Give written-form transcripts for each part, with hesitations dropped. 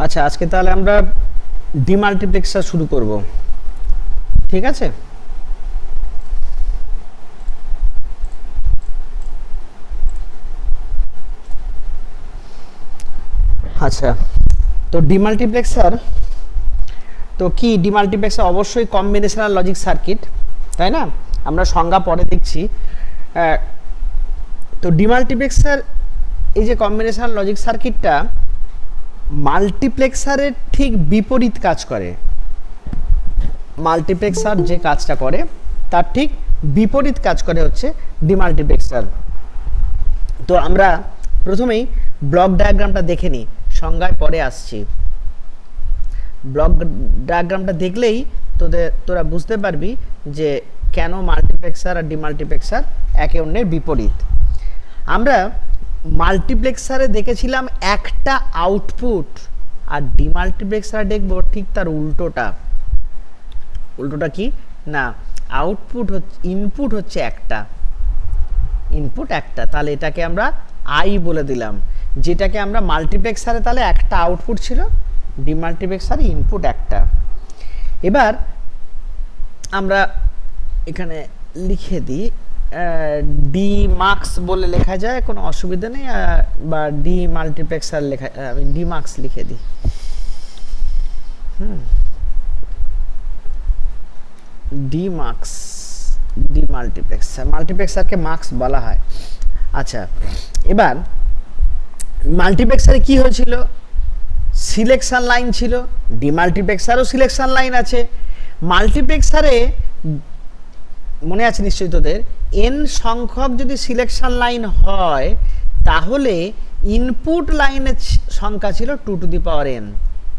আচ্ছা, আজকে তাহলে আমরা ডিমাল্টিপ্লেক্সার শুরু করব, ঠিক আছে? আচ্ছা, তো ডিমাল্টিপ্লেক্সার তো কি? ডিমাল্টিপ্লেক্সার অবশ্যই কম্বিনেশনাল লজিক সার্কিট, তাই না? আমরা সংজ্ঞা পরে দেখছি। তো ডিমাল্টিপ্লেক্সার, এই যে কম্বিনেশনাল লজিক সার্কিটটা মাল্টিপ্লেক্সারের ঠিক বিপরীত কাজ করে। মাল্টিপ্লেক্সার যে কাজটা করে তার ঠিক বিপরীত কাজ করে হচ্ছে ডিমাল্টিপ্লেক্সার। তো আমরা প্রথমেই ব্লক ডায়াগ্রামটা দেখে নিই, সংজ্ঞায় পরে আসছি। ব্লক ডায়াগ্রামটা দেখলেই তোরা বুঝতে পারবি যে কেন মাল্টিপ্লেক্সার আর ডিমাল্টিপ্লেক্সার একে অন্যের বিপরীত। আমরা মাল্টিপ্লেক্সারে দেখেছিলাম একটা আউটপুট, আর ডিমাল্টিপ্লেক্সারে দেখব ঠিক তার উল্টোটা। উল্টোটা কি না, আউটপুট হচ্ছে, ইনপুট হচ্ছে একটা, ইনপুট একটা, তাহলে এটাকে আমরা আই বলে দিলাম। যেটাকে আমরা মাল্টিপ্লেক্সারে তাহলে একটা আউটপুট ছিল, ডিমাল্টিপ্লেক্সারে ইনপুট একটা। এবার আমরা এখানে লিখে দিই, ডি মার্কস বলে লেখা যায়, কোনো অসুবিধা নেই, বা ডি মাল্টিপ্লেক্সার লেখা, আমি ডি মার্কস লিখে দিই। ডি মার্কস, ডি মাল্টিপ্লেক্সার, মাল্টিপ্লেক্সারকে মার্কস বলা হয়। আচ্ছা, এবার মাল্টিপ্লেক্সারে কি হয়েছিল? সিলেকশন লাইন ছিল, ডিমাল্টিপ্লেক্সারও সিলেকশন লাইন আছে। মাল্টিপ্লেক্সারে মনে আছে নিশ্চয়ই তোদের, এন সংখ্যক যদি সিলেকশন লাইন হয় তাহলে ইনপুট লাইনের সংখ্যা ছিল 2 টু দি পাওয়ার n।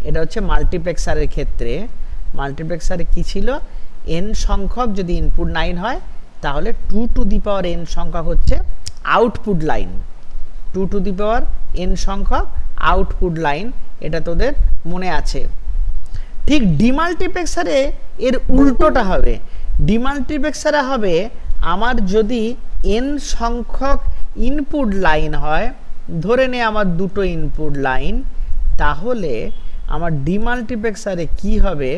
এটা হচ্ছে মাল্টিপ্লেক্সারের ক্ষেত্রে। মাল্টিপ্লেক্সারে কি ছিল? n সংখ্যক যদি ইনপুট লাইন হয় তাহলে 2 টু দি পাওয়ার n সংখ্যক হচ্ছে output line. 2 to the power n সংখ্যক আউটপুট লাইন, এটা তোদের মনে আছে। ঠিক ডিমাল্টিপ্লেক্সারে এর উল্টোটা হবে। ডিমাল্টিপ্লেক্সারে হবে, আমার যদি n সংখ্যক ইনপুট লাইন হয়, ধরে নে আমার দুটো ইনপুট লাইন, তাহলে আমার ডিমাল্টিপ্লেক্সারে কি হবে?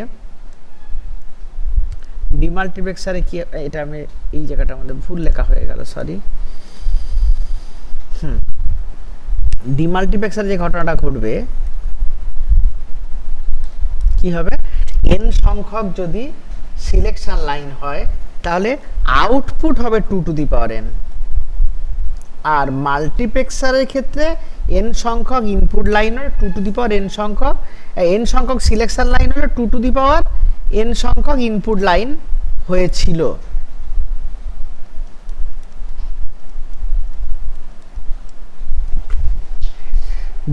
ডিমাল্টিপ্লেক্সারে কি, এটা আমি এই জায়গাটার মধ্যে ভুল লেখা হয়ে গেল, সরি। ডিমাল্টিপ্লেক্সারে যে ঘটনাটা ঘটবে, কি হবে? n সংখ্যক যদি সিলেকশন লাইন হয় তাহলে আউটপুট হবে 2 টু দি পাওয়ার n। আর মাল্টিপ্লেক্সারের ক্ষেত্রে n সংখ্যক ইনপুট লাইন হলে 2 টু দি পাওয়ার n সংখ্যক, n সংখ্যক সিলেকশন লাইন হলে 2 টু দি পাওয়ার n সংখ্যক ইনপুট লাইন হয়েছিল।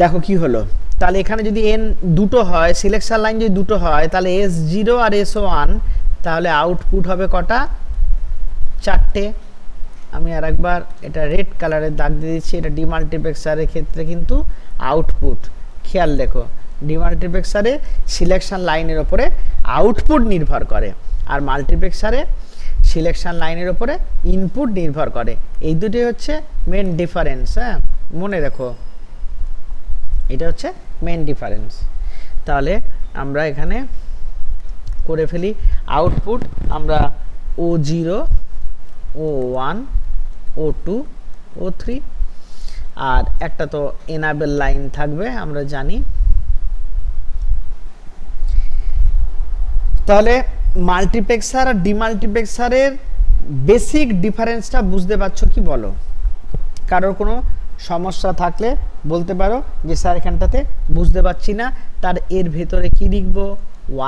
দেখো কি হলো, তাহলে এখানে যদি n দুটো হয়, সিলেকশন লাইন যদি দুটো হয়, তাহলে S0 আর S1, তাহলে আউটপুট হবে কটা? 4টে। আমি আর একবার এটা রেড কালারের দাগ দিয়ে দিচ্ছি, এটা ডিমাল্টিপ্লেক্সারের ক্ষেত্রে কিন্তু আউটপুট। খেয়াল দেখো, ডিমাল্টিপ্লেক্সারে সিলেকশন লাইনের ওপরে আউটপুট নির্ভর করে, আর মাল্টিপ্লেক্সারে সিলেকশন লাইনের ওপরে ইনপুট নির্ভর করে। এই দুটি হচ্ছে মেন ডিফারেন্স। হ্যাঁ, মনে রাখো, এটা হচ্ছে মেন ডিফারেন্স। তাহলে আমরা এখানে করে ফেলি আউটপুট, আমরা O0, O1, O2, O3, আর একটা তো এনাবেল লাইন থাকবে, আমরা জানি। তাহলে মাল্টিপ্লেক্সার আর ডিমাল্টিপ্লেক্সারের বেসিক ডিফারেন্সটা বুঝতে পারছো কি বলো? কারোর কোনো সমস্যা থাকলে বলতে পারো যে স্যার এখানটাতে বুঝতে পারছি না, তার এর ভেতরে কি লিখবো?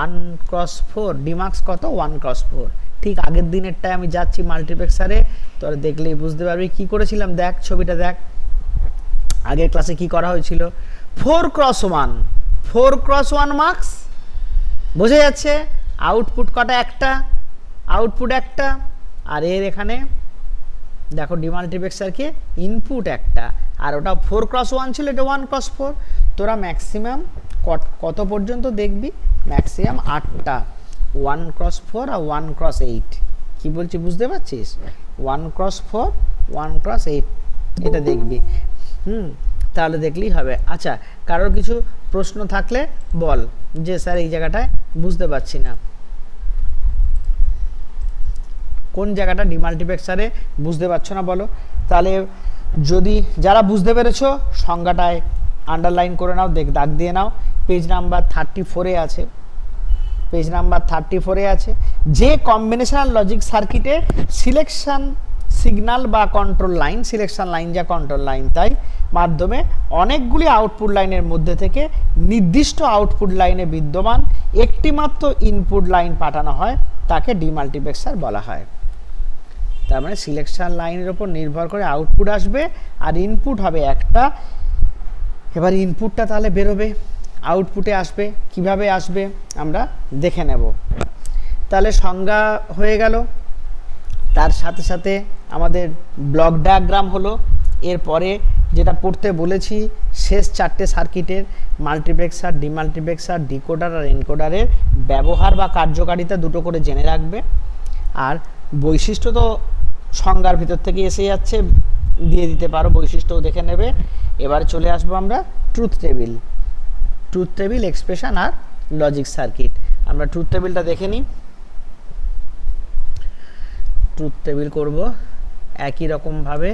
1x4, ডিমার্কস কত? 1x4। ঠিক আগের দিনেরটায় আমি যাচ্ছি মাল্টিপ্লেক্সারে, তোরা দেখলেই বুঝতে পারবি কি করেছিলাম। দেখ ছবিটা দেখ, আগের ক্লাসে কি করা হয়েছিল? 4x1, 4x1 মার্কস, বোঝা যাচ্ছে? আউটপুট কটা? একটা, আউটপুট একটা। আর এর এখানে দেখো ডিমাল্টিপ্লেক্সারকে ইনপুট একটা, আর ওটা 4x1 ছিল, এটা 1x4। তোরা ম্যাক্সিমাম কত পর্যন্ত দেখবি? ম্যাক্সিমাম 8টা, 1x4 আর 1x8। কি বলছি বুঝতে পারছিস? 1x4, 1x8 এটা দেখবি। তাহলে দেখলেই হবে। আচ্ছা, কারোর কিছু প্রশ্ন থাকলে বল যে স্যার এই জায়গাটায় বুঝতে পারছি না, কোন জায়গাটা ডিমাল্টিপ্লেক্সারে বুঝতে পারছো না বলো। তাহলে যদি যারা বুঝতে পেরেছো সংজ্ঞাটায় আন্ডারলাইন করে নাও, দাগ দিয়ে নাও। পেজ নাম্বার 34-এ আছে, পেজ নাম্বার 34-এ আছে। যে কম্বিনেশনাল লজিক সার্কিটে সিলেকশন সিগন্যাল বা কন্ট্রোল লাইন, সিলেকশন লাইন যা কন্ট্রোল লাইন তাই, মাধ্যমে অনেকগুলি আউটপুট লাইনের মধ্যে থেকে নির্দিষ্ট আউটপুট লাইনে বিদ্যমান একটি মাত্র ইনপুট লাইন পাঠানো হয়, তাকে ডিমাল্টিপ্লেক্সার বলা হয়। তার মানে সিলেকশন লাইনের উপর নির্ভর করে আউটপুট আসবে আর ইনপুট হবে একটা। এবার ইনপুটটা তাহলে বেরোবে, আউটপুটে আসবে, কিভাবে আসবে আমরা দেখে নেব। তাহলে সংজ্ঞা হয়ে গেল, তার সাথে সাথে আমাদের ব্লক ডায়াগ্রাম হলো। এরপরে যেটা পড়তে বলেছি শেষ 4টে সার্কিটের মাল্টিপ্লেক্সার, ডিমাল্টিপ্লেক্সার, ডিকোডার আর এনকোডারের ব্যবহার বা কার্যকারিতা দুটো করে জেনে রাখবে। আর বৈশিষ্ট্য তো সংজ্ঞার ভিতর থেকে এসে যাচ্ছে, দিয়ে দিতে পারো, বৈশিষ্ট্যও দেখে নেবে। এবার চলে আসবো আমরা truth table, truth table, expression আর লজিক সার্কিট। আমরা ট্রুথ টেবিলটা দেখে নিই। ট্রুথ টেবিল করব একই রকমভাবে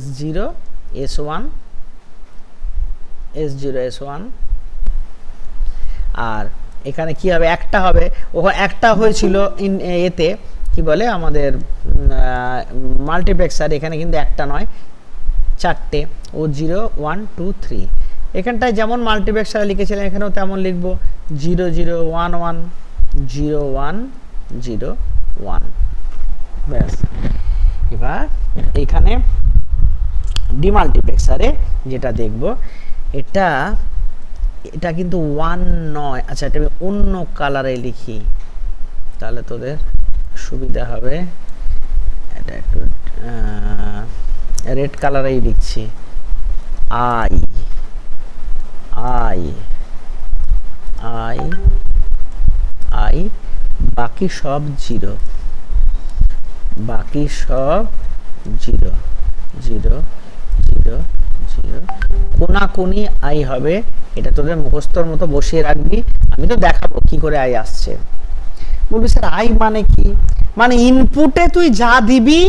S0 S1 S0 S1, আর এখানে কি হবে, একটা হবে, ওখানে একটা হয়েছিল এতে কি বলে আমাদের মাল্টিপ্লেক্সার, এখানে কিন্তু একটা নয় 4টে, O0 1 2 3। এখানটায় যেমন মাল্টিপ্লেক্সারে লিখেছিলাম এখানেও তেমন লিখবো, 0 0 1 1 0 1 0 1, ব্যাস। এবার এখানে ডিমাল্টিপ্লেক্সারে যেটা দেখব, এটা এটা কিন্তু 1 নয়। আচ্ছা, এটা আমি অন্য কালারে লিখি তাহলে তোদের সুবিধা হবে। এটা একটু রেড কালারেই লিখছি, আই আই আই আই, বাকি সব 0, বাকি সব 0 0 0 0, কোনাকুনি আই হবে। এটা তোদের মুখস্থর মতো বসিয়ে রাখবি, আমি তো দেখাবো কি করে আই আসছে। বলবি স্যার আই মানে কি? মানে ইনপুটে তুই যা দিবি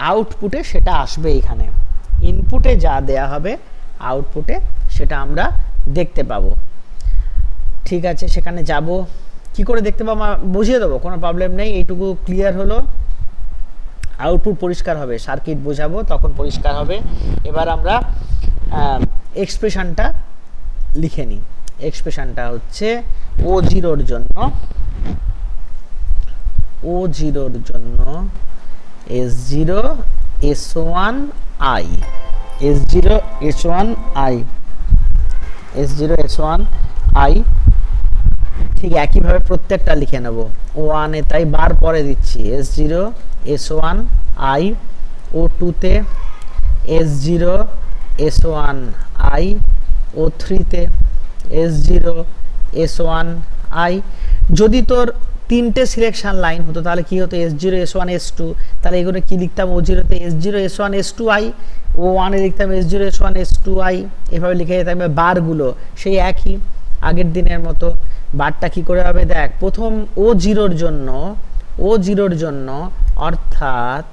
আউটপুটে সেটা আসবে। এখানে ইনপুটে যা দেয়া হবে আউটপুটে সেটা আমরা দেখতে পাবো। ঠিক আছে, সেখানে যাব, কি করে দেখতে পাবো বুঝিয়ে দেবো, কোনো প্রবলেম নেই। এইটুকু ক্লিয়ার হলো, আউটপুট পরিষ্কার হবে, সার্কিট বোঝাবো তখন পরিষ্কার হবে। এবার আমরা এক্সপ্রেশনটা লিখে নিই। এক্সপ্রেশনটা হচ্ছে O0-র জন্য, O0-র জন্য S0 S1 I, S0 S1 I, S0 S1 I, ঠিক একইভাবে প্রত্যেকটা লিখে নেব। O1 এ তাই বার পরে দিচ্ছি, S0 S1 I, O2 তে S0 S1 I, O3 তে S0 S1 I। যদি তোর 3টে সিলেকশন লাইন হতো তাহলে কি হতো, S0 S1 S2, তাহলে এগুলো কি লিখতাম, O0 তে S0 S1 S2 I, O1 এ লিখতাম S0 S1 S2 I, এভাবে লিখে যেতাম। বারগুলো সেই একই আগের দিনের মতো। বারটা কি করে হবে দেখ, প্রথম O0-র জন্য, O0-র জন্য অর্থাৎ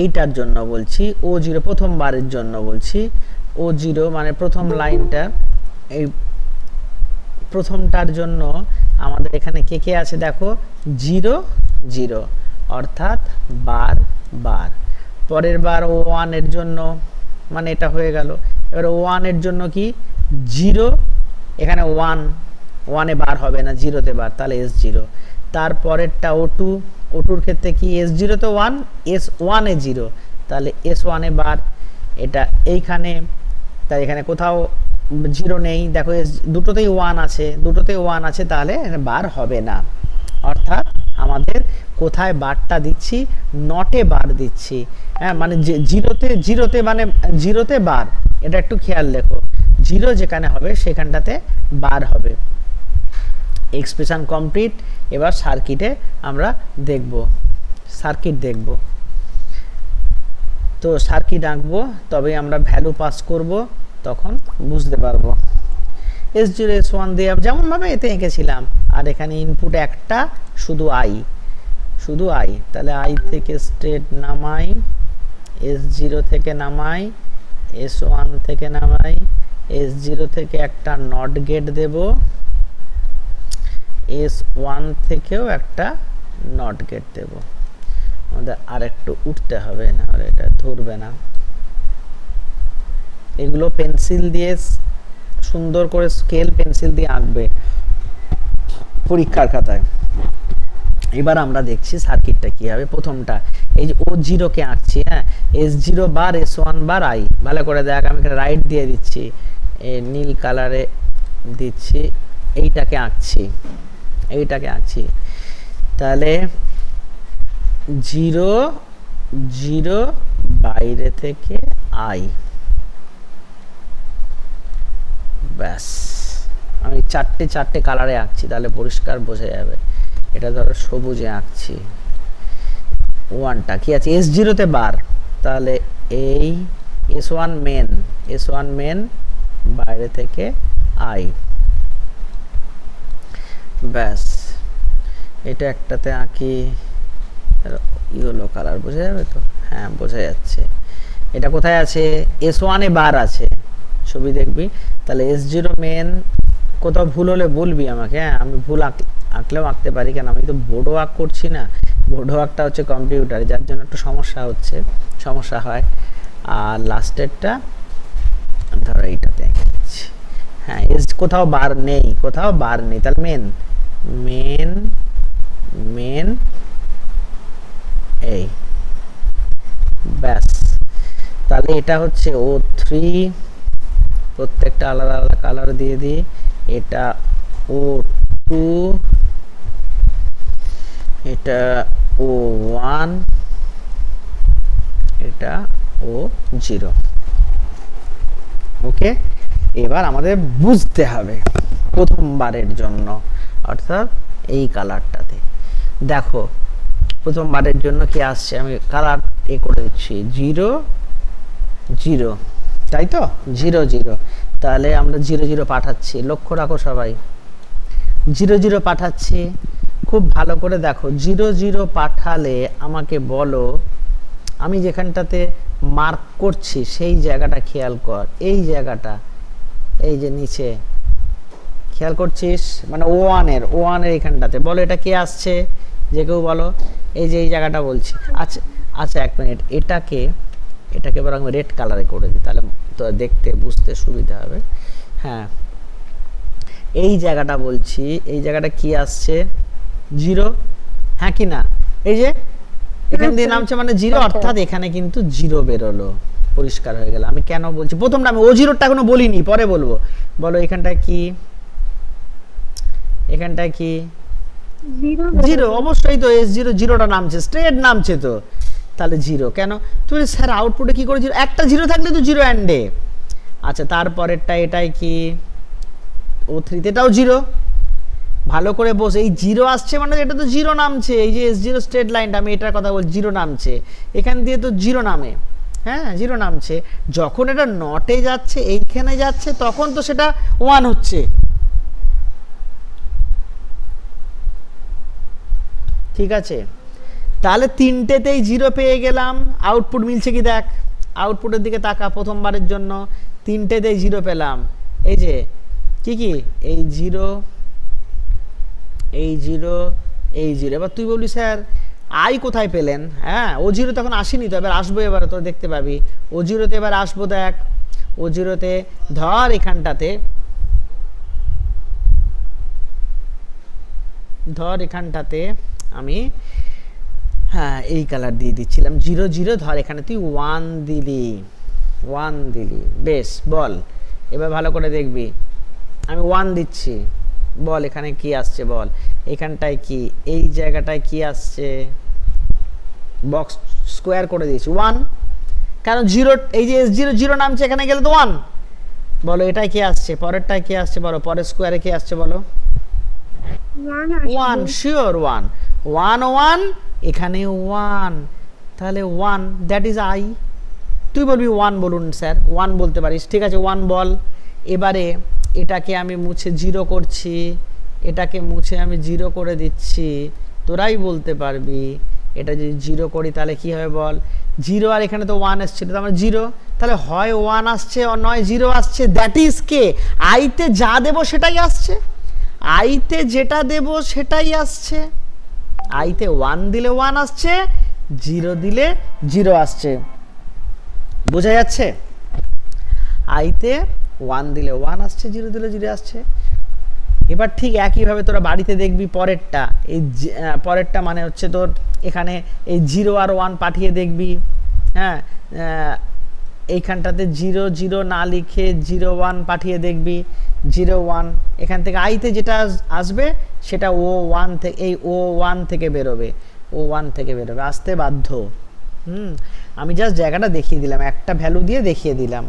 এইটার জন্য বলছি, O0 প্রথম বারের জন্য বলছি, O0 মানে প্রথম লাইনটা, এই প্রথমটার জন্য আমাদের এখানে কে কে আছে দেখো, 0 0 অর্থাৎ বার বার। পরের বার O1 এর জন্য, মানে এটা হয়ে গেল। এবার O1 এর জন্য কি 0, এখানে 1, 1 এ বার হবে না, 0-তে বার, তাহলে S0। তারপরেরটা O2, O2-র ক্ষেত্রে কি S0 তে 1, S1 এ 0, তাহলে S1 এ বার। এটা এইখানে, তাই এখানে কোথাও 0 নেই, দেখো দুটোতেই 1 আছে, দুটোতেই 1 আছে, তাহলে বার হবে না। অর্থাৎ আমাদের কোথায় বারটা দিচ্ছি, নটে বার দিচ্ছি, হ্যাঁ, মানে 0তে মানে 0তে বার, এটা একটু খেয়াল রেখো, 0 যেখানে হবে সেখানটাতে বার হবে। Expression complete. এবার সার্কিটে আমরা দেখব, সার্কিট দেখব। তো সার্কিট আঁকবো, তবে আমরা ভ্যালু পাস করব। তখন বুঝতে পারবো। S0 S1 দিয়ে যেমন ভাবে এতে এঁকেছিলাম, আর এখানে ইনপুট একটা শুধু আই, শুধু আই, তাহলে আই থেকে স্টেট নামাই, S0 থেকে নামাই, S1 থেকে নামাই, S0 থেকে একটা নট গেট দেব, S1 থেকেও একটা নট গেট দেব। আমাদের আর একটু উঠতে হবে, না হলে এটা ধরবে না। এগুলো পেন্সিল দিয়ে সুন্দর করে স্কেল পেন্সিল দিয়ে আঁকবে পরীক্ষার খাতায়। এবার আমরা দেখছি সার্কিটটা কি হবে। প্রথমটা এই যে O0 কে আঁকছি, হ্যাঁ, S0 bar S1 bar I, ভালো করে দেখ, আমি এখানে রাইট দিয়ে দিচ্ছি, নীল কালারে দিচ্ছি, এইটাকে আঁকছি, এইটাকে আঁকছি। তাহলে 0 0 বাইরে থেকে আই, ব্যাস। আমি চারটে চারটে কালারে আঁকছি, তাহলে পরিষ্কার বোঝা যাবে। এটা ধরো সবুজে আঁকছি। ওয়ানটা কি আছে, S0 তে বার, তাহলে এই S1 মেন, S1 মেন বাইরে থেকে আই, ব্যাস। এটা একটাতে আঁকি ইয়েলো কালার, বোঝা যাবে তো? হ্যাঁ, বোঝা যাচ্ছে। এটা কোথায় আছে, S1 এ বার আছে, ছবি দেখবি। তাহলে S0 মেন, কোথাও ভুল হলে বলবি আমাকে, হ্যাঁ, আমি ভুল আঁকলেও আঁকতে পারি, কেন আমি তো বোর্ডও আঁক করছি না, বোর্ডও আঁকটা হচ্ছে কম্পিউটারে, যার জন্য একটু সমস্যা হয়। আর লাস্টেরটা ধরো এইটাতে এঁকে দিচ্ছি, হ্যাঁ, কোথাও বার নেই, কোথাও বার নেই, তাহলে মেন মেন মেন এই, ব্যাস। তাহলে এটা হচ্ছে O3, প্রত্যেকটা আলাদা আলাদা কালার দিয়ে দিই। এটা O2, এটা O1, এটা O0। ওকে, এবার আমাদের বুঝতে হবে প্রথমবারের জন্য, অর্থাৎ এই কালারটাতে দেখো প্রথমবারের জন্য কি আসছে, আমি কালার করে দিচ্ছি 0 0, তাই তো 0 0। তাহলে আমরা 0 0 পাঠাচ্ছি, লক্ষ্য রাখো সবাই, 0 0 পাঠাচ্ছি। খুব ভালো করে দেখো, 0 0 পাঠালে আমাকে বলো, আমি যেখানটাতে মার্ক করছি সেই জায়গাটা খেয়াল কর, এই জায়গাটা, এই যে নিচে খেয়াল করছিস, মানে O1 এর এখানটাতে বলো এটা কে আসছে, যে কেউ বলো, এই যে এই জায়গাটা বলছি। আচ্ছা আচ্ছা, এক মিনিট, এটাকে এবার আমি রেড কালারে করে দিই, তাহলে তো দেখতে বুঝতে সুবিধা হবে। হ্যাঁ, এই জায়গাটা বলছি, এই জায়গাটা কি আসছে, 0, হ্যাঁ কি না, এই যে এখান দিয়ে নামছে মানে 0, অর্থাৎ এখানে কিন্তু 0 বেরোলো, পরিষ্কার হয়ে গেল। আমি কেন বলছি, প্রথমটা আমি O0টা এখনো বলিনি, পরে বলবো। বলো এখানটায় কি, এখানটায় কি 0, অবশ্যই তো S0, 0টা নামছে, স্ট্রেট নামছে তো, তাহলে 0 কেন, তুমি স্যার আউটপুটে কি করে 0, একটা 0 থাকলে তো 0 অ্যান্ডে। আচ্ছা, তারপরেরটা এটাই কি, O3 তে এটাও 0, ভালো করে বস, এই 0 আসছে মানে এটা তো 0 নামছে, এই যে S0 স্ট্রেট লাইনটা, আমি এটার কথা বলছি, 0 নামছে, এখান দিয়ে তো 0 নামে, হ্যাঁ 0 নামছে। যখন এটা নটে যাচ্ছে, এইখানে যাচ্ছে, তখন তো সেটা 1 হচ্ছে, ঠিক আছে। তাহলে তিনটেতেই 0 পেয়ে গেলাম, আউটপুট মিলছে কি দেখ, আউটপুটের দিকে তাকা, প্রথমবারের জন্য তিনটেতেই 0 পেলাম, এই যে কি কি, এই 0 এই 0 এই 0। এবার তুই বলবি স্যার আই কোথায় পেলেন, হ্যাঁ O0 তখন আসেনি তো, এবার আসবো, এবার তো দেখতে পাবি O0তে এবার আসবো, দেখ O0তে ধর এখানটাতে আমি, হ্যাঁ এই কালার দিয়ে দিচ্ছিলাম 0 0, ধর এখানে তুই 1 দিলি, বেশ। বল এবার ভালো করে দেখবি, আমি 1 দিচ্ছি, বল এখানে কি আসছে, বল এখানটায় কি, এই জায়গাটায় কি আসছে, বক্স স্কোয়ার করে দিয়েছি 1, কারণ 0, এই যে S0 0 নামছে, এখানে গেলে তো 1। বলো এটাই কি আসছে, পরেরটায় কি আসছে বলো, পরের স্কোয়ারে কি আসছে বলো, 1, শিওর 1 1 1, এখানে 1, তাহলে 1, দ্যাট ইজ আই, তুই বলবি 1 বলুন স্যার, 1 বলতে পারিস, ঠিক আছে 1 বল। এবারে এটাকে আমি মুছে 0 করছি, এটাকে মুছে আমি 0 করে দিচ্ছি, তোরাই বলতে পারবি এটা যদি 0 করি তাহলে কি হবে বল। 0 আর এখানে তো 1 এসেছিল, তো আমার 0, তাহলে হয় 1 আসছে নয় 0 আসছে। দ্যাট ইজ কে, আইতে যা দেব সেটাই আসছে, আইতে যেটা দেব সেটাই আসছে। আইতে 1 দিলে 1 আসছে, 0 দিলে 0 আসছে, বোঝা যাচ্ছে? আইতে 1 দিলে 1 আসছে, 0 দিলে 0 আসছে। এবার ঠিক একইভাবে তোরা বাড়িতে দেখবি পরেরটা, এই পরেরটা মানে হচ্ছে তোর এখানে এই 0 আর 1 পাঠিয়ে দেখবি, হ্যাঁ এইখানটাতে 0 0 না লিখে 0 1 পাঠিয়ে দেখবি, 0 1 এখান থেকে আইতে যেটা আসবে সেটা ও 1 থেকে, এই ও 1 থেকে বেরোবে, ও 1 থেকে বেরোবে, আসতে বাধ্য। আমি জাস্ট জায়গাটা দেখিয়ে দিলাম, একটা ভ্যালু দিয়ে দেখিয়ে দিলাম।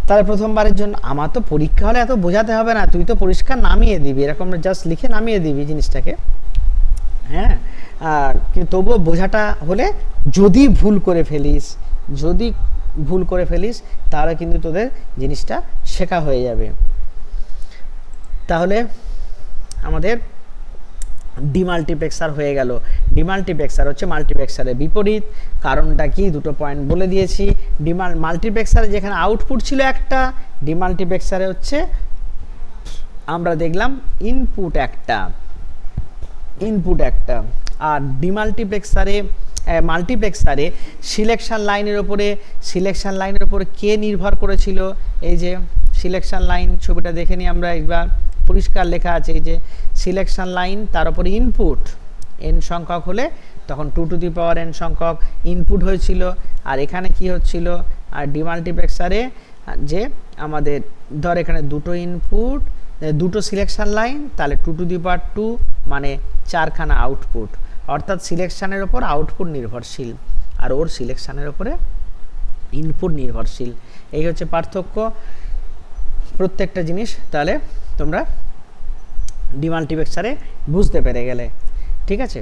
তাহলে প্রথমবারের জন্য আমার তো পরীক্ষা হলে এত বোঝাতে হবে না, তুই তো পরিষ্কার নামিয়ে দিবি, এরকম জাস্ট লিখে নামিয়ে দিবি জিনিসটাকে, হ্যাঁ। আর কিন্তু তবুও বোঝাটা হলে, যদি ভুল করে ফেলিস, যদি ভুল করে ফেলিস তাহলে কিন্তু তোদের জিনিসটা শেখা হয়ে যাবে। তাহলে আমাদের ডিমাল্টিপ্লেক্সার হয়ে গেল। ডিমাল্টিপ্লেক্সার হচ্ছে মাল্টিপ্লেক্সারের বিপরীত। কারণটা কি, দুটো পয়েন্ট বলে দিয়েছি। মাল্টিপ্লেক্সারে যেখানে আউটপুট ছিল একটা, ডিমাল্টিপ্লেক্সারে হচ্ছে আমরা দেখলাম ইনপুট একটা, ইনপুট একটা। আর ডিমাল্টিপ্লেক্সারে মাল্টিপ্লেক্সারে সিলেকশন লাইনের ওপরে কে নির্ভর করেছিল, এই যে সিলেকশন লাইন ছবিটা দেখে নিই আমরা একবার, পরিষ্কার লেখা আছে এই যে সিলেকশন লাইন, তার উপরে ইনপুট n সংখ্যক হলে তখন 2 টু দি পাওয়ার n সংখ্যক ইনপুট হয়েছিল। আর এখানে কি হচ্ছিল, আর ডিমাল্টিপ্লেক্সারে যে আমাদের ধর এখানে দুটো ইনপুট, দুটো সিলেকশন লাইন, তাহলে 2 টু দি পাওয়ার 2 মানে 4খানা আউটপুট, অর্থাৎ সিলেকশনের ওপর আউটপুট নির্ভরশীল আর ওর সিলেকশনের ওপরে ইনপুট নির্ভরশীল। এই হচ্ছে পার্থক্য প্রত্যেকটা জিনিস। তাহলে তোমরা ডিমাল্টিপ্লেক্সারে বুঝতে পেরে গেলে, ঠিক আছে।